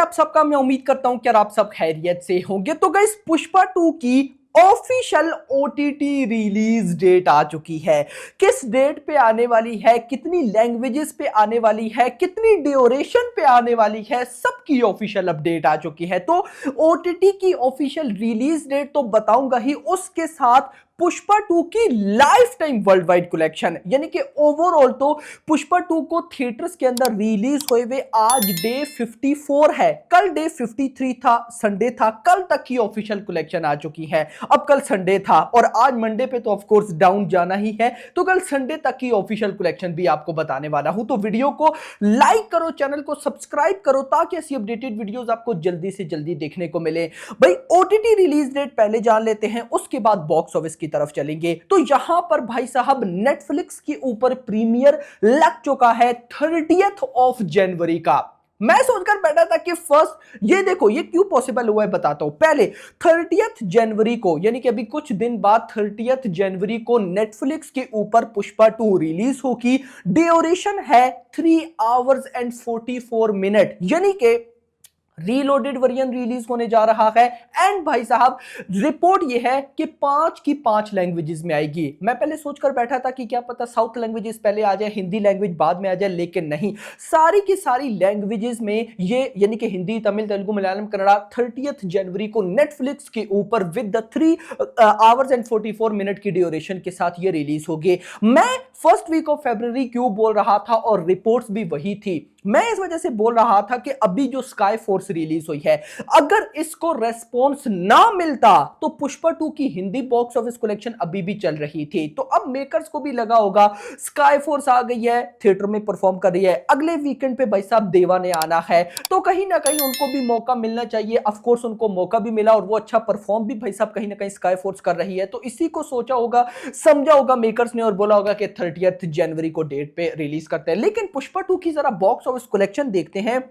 आप सबका मैं उम्मीद करता हूं कि आप सब खैरियत से होंगे। तो गाइस पुष्पा 2 की ऑफिशियल ओटीटी रिलीज डेट आ चुकी है। किस डेट पे आने वाली है, कितनी लैंग्वेजेस पे आने वाली है, कितनी ड्यूरेशन पे आने वाली है, सबकी ऑफिशियल अपडेट आ चुकी है। तो ओटीटी की ऑफिशियल रिलीज डेट तो बताऊंगा ही, उसके साथ पुष्पा 2 की life time worldwide collection, यानी कि ओवरऑल तो पुष्पा 2 को थिएटर्स के अंदर रिलीज हुए हुए आज डे 54 है। कल डे 53 था, संडे था, कल तक की ऑफिशियल कलेक्शन आ चुकी है। अब कल संडे था और आज मंडे पे तो ऑफ कोर्स डाउन जाना ही है, तो कल संडे तक की ऑफिशियल कलेक्शन भी आपको बताने वाला हूं। तो वीडियो को लाइक करो, चैनल को सब्सक्राइब करो ताकि ऐसी अपडेटेड वीडियोस आपको जल्दी से जल्दी देखने को मिले। भाई ओटीटी रिलीज डेट पहले जान लेते हैं, उसके बाद बॉक्स ऑफिस की तरफ चलेंगे। तो यहां पर भाई साहब नेटफ्लिक्स के ऊपर प्रीमियर लग चुका है 30th ऑफ जनवरी का। मैं सोचकर बैठा था कि फर्स्ट, ये देखो ये क्यों पॉसिबल हुआ है बताता हूं। पहले 30th जनवरी को, यानी कि अभी कुछ दिन बाद 30th जनवरी को नेटफ्लिक्स के ऊपर पुष्पा 2 रिलीज होगी। ड्यूरेशन है 3 आवर्स एंड 44 मिनट, यानी कि रीलोडेड वर्जन रिलीज होने जा रहा है। एंड भाई साहब रिपोर्ट यह है कि 5 की 5 लैंग्वेजेस में आएगी। मैं पहले सोचकर बैठा था कि क्या पता साउथ लैंग्वेजेस पहले आ जाए, हिंदी लैंग्वेज बाद में आ जाए, लेकिन नहीं, सारी की सारी लैंग्वेजेस में ये, यानी कि हिंदी, तमिल, तेलुगु, मलयालम, कन्नड़ा 30th जनवरी को नेटफ्लिक्स के ऊपर with the 3 hours and 44 minute की ड्यूरेशन के साथ ये रिलीज होगी। मैं फर्स्ट वीक ऑफ फरवरी क्यों बोल रहा था और रिपोर्ट्स भी वही थी, मैं इस वजह से बोल रहा था कि अभी जो स्काई फोर्स रिलीज हुई है, अगर इसको रेस्पॉन्स ना मिलता तो पुष्पा 2 की हिंदी बॉक्स ऑफिस कलेक्शन अभी भी चल रही थी। तो अब मेकर्स को भी लगा होगा स्काई फोर्स आ गई है, थिएटर में परफॉर्म कर रही है, अगले वीकेंड पे भाई साहब देवा ने आना है, तो कहीं ना कहीं उनको भी मौका मिलना चाहिए। ऑफ कोर्स उनको मौका भी मिला और वो अच्छा परफॉर्म भी भाई साहब कहीं ना कहीं स्काई फोर्स कर रही है। तो इसी को सोचा होगा, समझा होगा मेकर्स ने और बोला होगा कि 30th जनवरी को डेट पे रिलीज करते हैं। लेकिन पुष्पा 2 की जरा बॉक्स ऑफिस कलेक्शन देखते हैं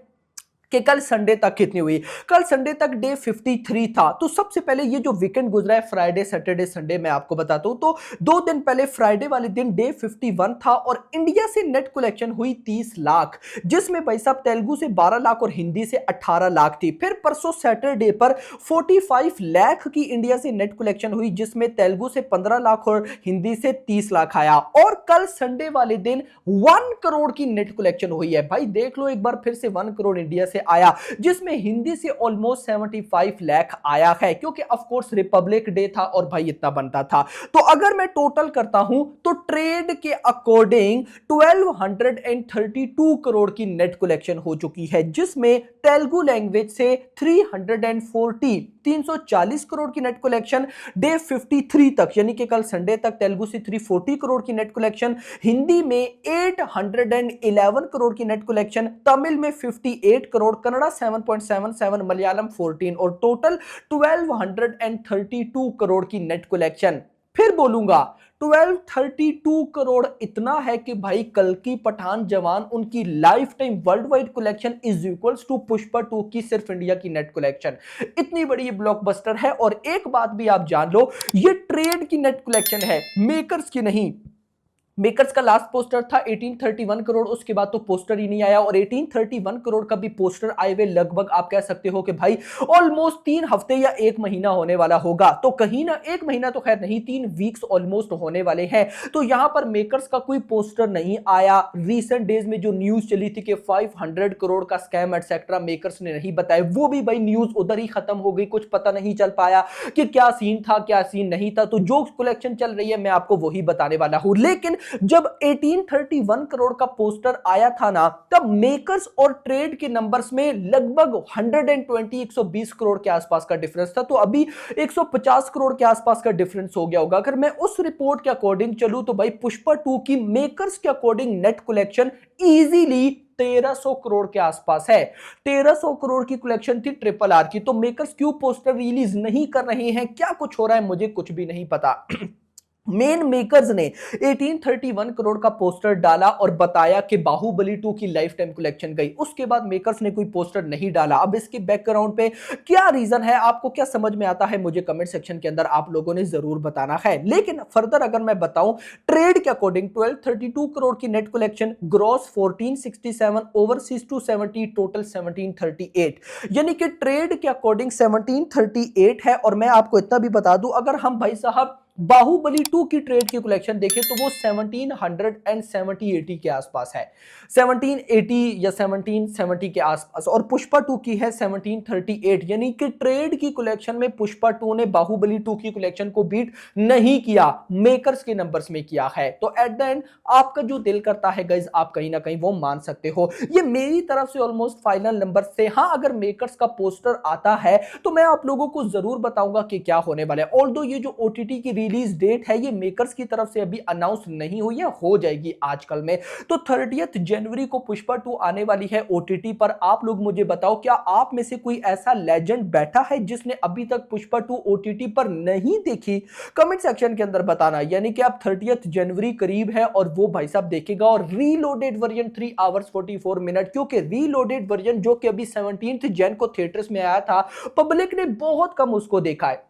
कि कल संडे तक कितनी हुई। कल संडे तक डे 53 था। तो सबसे पहले ये जो वीकेंड गुजरा है फ्राइडे सैटरडे संडे, मैं आपको बताता हूं, तो 2 दिन पहले फ्राइडे वाले दिन डे 51 था और इंडिया से नेट कलेक्शन हुई 30 लाख, जिसमें भाई साहब तेलुगु से 12 लाख और हिंदी से 18 लाख थी। फिर परसों सैटरडे पर 45 लाख की इंडिया से नेट कलेक्शन हुई, जिसमें तेलुगु से 15 लाख और हिंदी से 30 लाख आया। और कल संडे वाले दिन 1 करोड़ की नेट कलेक्शन हुई है। भाई देख लो एक बार फिर से 1 करोड़ इंडिया से आया, जिसमें हिंदी से ऑलमोस्ट 75 लाख आया है, क्योंकि ऑफ कोर्स रिपब्लिक डे था और भाई इतना बनता था। तो अगर मैं टोटल करता हूं तो ट्रेड के अकॉर्डिंग 1232 करोड़ की नेट कलेक्शन हो चुकी है, जिसमें तेलुगु लैंग्वेज से 340 करोड़ की नेट कलेक्शन डे 53 तक, यानी कि कल संडे तक तेलुगु से 340 करोड़ की नेट कलेक्शन, हिंदी में 811 करोड़ की नेट कलेक्शन, तमिल में 58 करोड़, कन्नड़ा 7.77, मलयालम 14 और टोटल 1232 करोड़ की नेट कलेक्शन। फिर बोलूंगा 1232 करोड़ इतना है कि भाई कल की पठान जवान उनकी lifetime worldwide collection is equals to Pushpa 2 की सिर्फ इंडिया की नेट कलेक्शन। इतनी बड़ी ये ब्लॉकबस्टर है। और एक बात भी आप जान लो, ये ट्रेड की नेट कलेक्शन है, मेकर्स की नहीं। मेकर्स का लास्ट पोस्टर था 1831 करोड़, उसके बाद तो पोस्टर ही नहीं आया। और 1831 करोड़ का भी पोस्टर आए हुए लगभग आप कह सकते हो कि भाई ऑलमोस्ट 3 हफ्ते या 1 महीना होने वाला होगा। तो कहीं ना 1 महीना तो खैर नहीं, 3 वीक्स ऑलमोस्ट होने वाले हैं। तो यहां पर मेकर्स का कोई पोस्टर नहीं आया। रिसेंट डेज में जो न्यूज चली थी कि 500 करोड़ का स्कैम एटसेट्रा, मेकर्स ने नहीं बताया, वो भी भाई न्यूज उधर ही खत्म हो गई। कुछ पता नहीं चल पाया कि क्या सीन था क्या सीन नहीं था। तो जो कलेक्शन चल रही है मैं आपको वही बताने वाला हूं। लेकिन जब 1831 करोड़ का पोस्टर आया था ना, तब मेकर्स और ट्रेड के नंबर्स में लगभग 120 करोड़ के आसपास का डिफरेंस था। तो अभी 150 करोड़ के आसपास का डिफरेंस हो गया होगा। अगर मैं उस रिपोर्ट के अकॉर्डिंग चलूं तो भाई पुष्पा 2 की मेकर्स के according net collection easily 1300 crore के आसपास है। 1300 करोड़ की कलेक्शन थी ट्रिपल आर की। तो मेकर्स क्यों पोस्टर रिलीज नहीं कर रहे हैं, क्या कुछ हो रहा है, मुझे कुछ भी नहीं पता। मेन मेकर्स ने 1831 करोड़ का पोस्टर डाला और बताया कि बाहुबली 2 की लाइफ टाइम कलेक्शन गई। उसके बाद मेकर्स ने कोई पोस्टर नहीं डाला। अब इसके बैकग्राउंड पे क्या रीजन है, आपको क्या समझ में आता है, मुझे कमेंट सेक्शन के अंदर आप लोगों ने जरूर बताना है। लेकिन फर्दर अगर मैं बताऊं, ट्रेड के अकॉर्डिंग 1232 करोड़ की net collection, gross 1467, overseas 270, total 1738, यानी कि ट्रेड के अकॉर्डिंग 1738 है। और मैं आपको इतना भी बता दूं, अगर हम भाई साहब बाहुबली 2 की ट्रेड की कलेक्शन देखें तो वो 1770-80 के आसपास है, 1780 या 1770 के आसपास, और पुष्पा 2 की है 1738, यानी कि ट्रेड की कलेक्शन में पुष्पा 2 ने बाहुबली 2 की कलेक्शन को बीट नहीं किया, मेकर्स के नंबर्स में किया है। तो एट द एंड आपका जो दिल करता है गाइस, आप कहीं ना कहीं वो मान सकते हो। ये मेरी तरफ से ऑलमोस्ट फाइनल नंबर से, हाँ अगर मेकर्स का पोस्टर आता है तो मैं आप लोगों को जरूर बताऊंगा कि क्या होने वाला है। ऑल्दो ये जो ओटीटी की रिलीज डेट है ये मेकर्स की तरफ से अभी अनाउंस नहीं हुई है, हो जाएगी आजकल में। तो 30 जनवरी को पुष्पा 2 आने वाली है ओटीटी पर। आप लोग मुझे बताओ, क्या आप में से कोई ऐसा लेजेंड बैठा है जिसने अभी तक पुष्पा 2 ओटीटी पर नहीं देखी? कमेंट सेक्शन के अंदर बताना। यानी कि आप 30 जनवरी करीब है और वो भाई साहब देखेगा, और रीलोडेड वर्जन 3 आवर्स 44 मिनट, क्योंकि रीलोडेड वर्जन जो कि अभी 17 जन को थिएटर्स में आया था, पब्लिक ने बहुत कम उसको देखा है।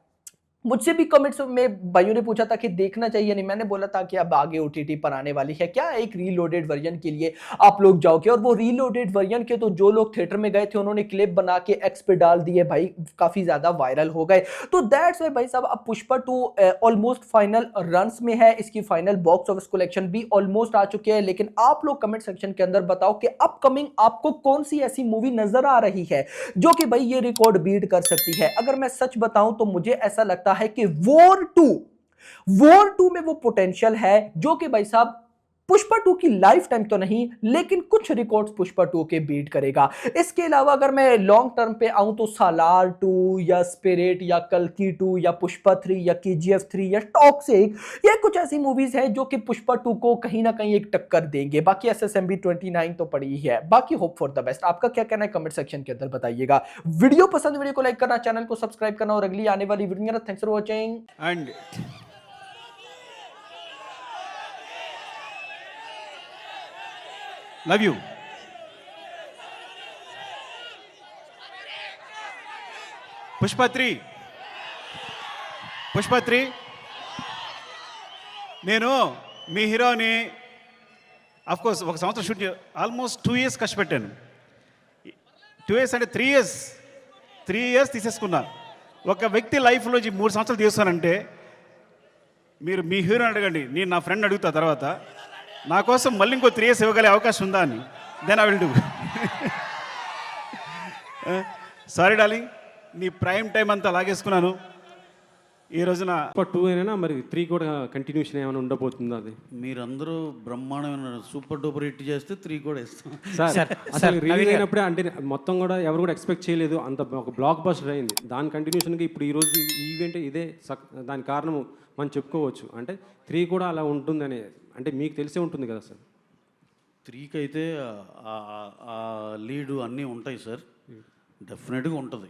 मुझसे भी कमेंट्स में भाइयों ने पूछा था कि देखना चाहिए नहीं, मैंने बोला था कि अब आगे ओटीटी पर आने वाली है, क्या एक रीलोडेड वर्जन के लिए आप लोग जाओगे? और वो रीलोडेड वर्जन के तो जो लोग थिएटर में गए थे उन्होंने क्लिप बना के एक्स पे डाल दिए भाई, काफी ज्यादा वायरल हो गए। तो दैट्स व्हाई भाई साहब अब पुष्पा 2 ऑलमोस्ट फाइनल रन्स में है, इसकी फाइनल बॉक्स ऑफिस कलेक्शन भी ऑलमोस्ट आ चुकी है। लेकिन आप लोग कमेंट सेक्शन के अंदर बताओ कि अपकमिंग आपको कौन सी ऐसी मूवी नजर आ रही है जो कि भाई ये रिकॉर्ड बीट कर सकती है। अगर मैं सच बताऊं तो मुझे ऐसा लगता है कि वॉर 2 में वो पोटेंशियल है जो कि भाई साहब पुष्पा 2 की लाइफ टाइम तो नहीं, लेकिन कुछ रिकॉर्ड्स पुष्पा 2 के बीट करेगा। इसके अलावा अगर मैं लॉन्ग टर्म पे आऊं तो सालार 2 या स्पिरिट या कल्कि 2 या पुष्पा 3 या केजीएफ 3 या टॉक्सिक, ये कुछ ऐसी मूवीज हैं जो कि पुष्पा 2 को कहीं ना कहीं एक टक्कर देंगे। बाकी एसएसएमबी 29 तो पड़ी ही है। बाकी होप फॉर द बेस्ट। आपका क्या कहना है कमेंट सेक्शन के अंदर बताइएगा। वीडियो पसंद, वीडियो को लाइक करना, चैनल को सब्सक्राइब करना, और अगली आने वाली video thanks for watching and love you. Pushpa 3 నేను మీ హీరోని కోర్స్ ఒక సంవత్సరం షూట్ ఆల్మోస్ట్ 2 ఇయర్స్ కష్టపెట్టాను. 2 ఇయర్స్ అంటే 3 ఇయర్స్ తీసేసుకున్నా. ఒక వ్యక్తి లైఫ్లో 3 సంవత్సరాలు తీస్తానంటే మీరు మీ హీరోని అడగండి, నేను నా ఫ్రెండ్ అడుగుతా తర్వాత నా కోసం మళ్ళీ ఇంకో 3 ఇయర్స్ ఇవ్వగలే అవకాశం ఉందా అని. Then I will do. Sorry darling, నీ ప్రైమ్ టైం అంతా లాగేసుకున్నాను ఈ రోజున. 2 అయినా మరి 3 కూడా కంటిన్యూషన్ ఏమైనా ఉండబోతుందా? అది మీరందరూ బ్రహ్మాండమైన సూపర్ డూపర్ హిట్ చేస్తే 3 కూడా ఇస్తాం సార్. అసలు రిలీజ్ అయినప్పుడే అంటే మొత్తం కూడా ఎవరు కూడా ఎక్స్పెక్ట్ చేయలేదు, అంత ఒక బ్లాక్ బస్టర్ అయింది. దాని కంటిన్యూషన్గా ఇప్పుడు ఈరోజు ఈ ఈవెంట్ ఇదే దాని కారణం మనం చెప్పుకోవచ్చు. అంటే 3 కూడా అలా ఉంటుందని అంటే మీకు తెలిసే ఉంటుంది కదా సార్. 3కి అయితే లీడు అన్నీ ఉంటాయి సార్, డెఫినెట్గా ఉంటుంది.